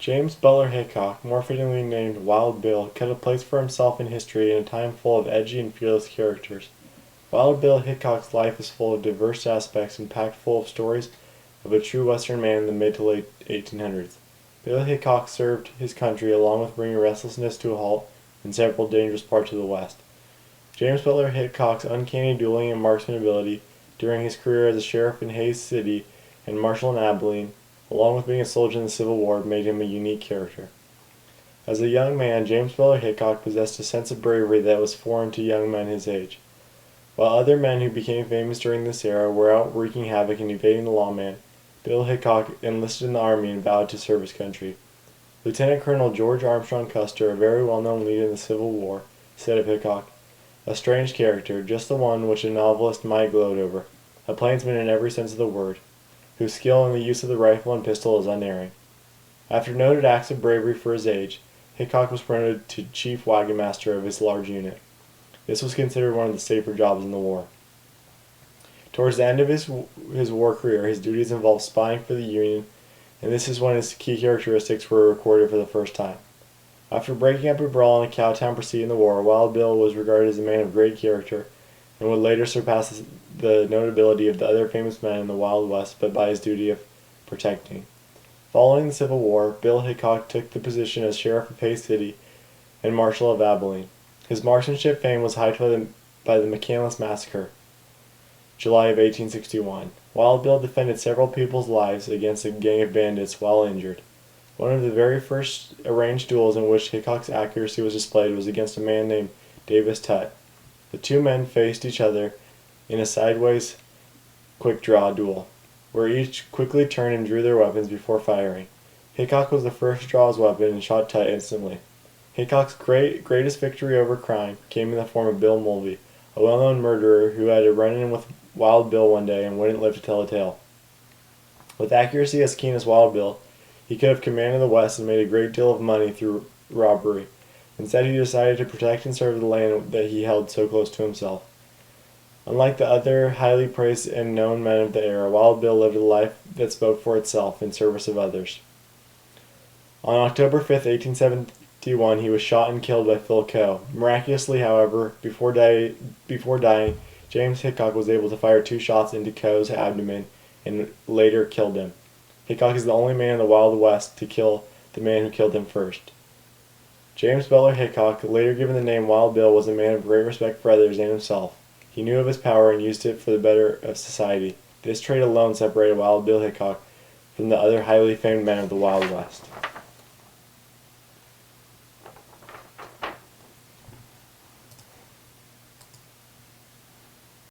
James Butler Hickok, more fittingly named Wild Bill, cut a place for himself in history in a time full of edgy and fearless characters. Wild Bill Hickok's life is full of diverse aspects and packed full of stories of a true Western man in the mid to late 1800s. Bill Hickok served his country along with bringing restlessness to a halt in several dangerous parts of the West. James Butler Hickok's uncanny dueling and marksman ability during his career as a sheriff in Hays City and marshal in Abilene, along with being a soldier in the Civil War, made him a unique character. As a young man, James Butler Hickok possessed a sense of bravery that was foreign to young men his age. While other men who became famous during this era were out wreaking havoc and evading the lawman, Bill Hickok enlisted in the army and vowed to serve his country. Lieutenant Colonel George Armstrong Custer, a very well-known leader in the Civil War, said of Hickok, "A strange character, just the one which a novelist might gloat over, a plainsman in every sense of the word, whose skill in the use of the rifle and pistol is unerring." After noted acts of bravery for his age, Hickok was promoted to chief wagon master of his large unit. This was considered one of the safer jobs in the war. Towards the end of his war career, his duties involved spying for the Union, and this is when his key characteristics were recorded for the first time. After breaking up a brawl in a cowtown preceding the war, Wild Bill was regarded as a man of great character and would later surpass the notability of the other famous men in the Wild West, but by his duty of protecting. Following the Civil War, Bill Hickok took the position as sheriff of Hays City and marshal of Abilene. His marksmanship fame was heightened by the McCandless Massacre, July of 1861. Wild Bill defended several people's lives against a gang of bandits while injured. One of the very first arranged duels in which Hickok's accuracy was displayed was against a man named Davis Tutt. The two men faced each other in a sideways quick-draw duel, where each quickly turned and drew their weapons before firing. Hickok was the first to draw his weapon and shot Tutt instantly. Hickok's greatest victory over crime came in the form of Bill Mulvey, a well-known murderer who had a run-in with Wild Bill one day and wouldn't live to tell the tale. With accuracy as keen as Wild Bill, he could have commanded the West and made a great deal of money through robbery. Instead, he decided to protect and serve the land that he held so close to himself. Unlike the other highly praised and known men of the era, Wild Bill lived a life that spoke for itself in service of others. On October 5, 1871, he was shot and killed by Phil Coe. Miraculously, however, before dying, James Hickok was able to fire 2 shots into Coe's abdomen and later killed him. Hickok is the only man in the Wild West to kill the man who killed him first. James Butler Hickok, later given the name Wild Bill, was a man of great respect for others and himself. He knew of his power and used it for the better of society. This trait alone separated Wild Bill Hickok from the other highly famed men of the Wild West.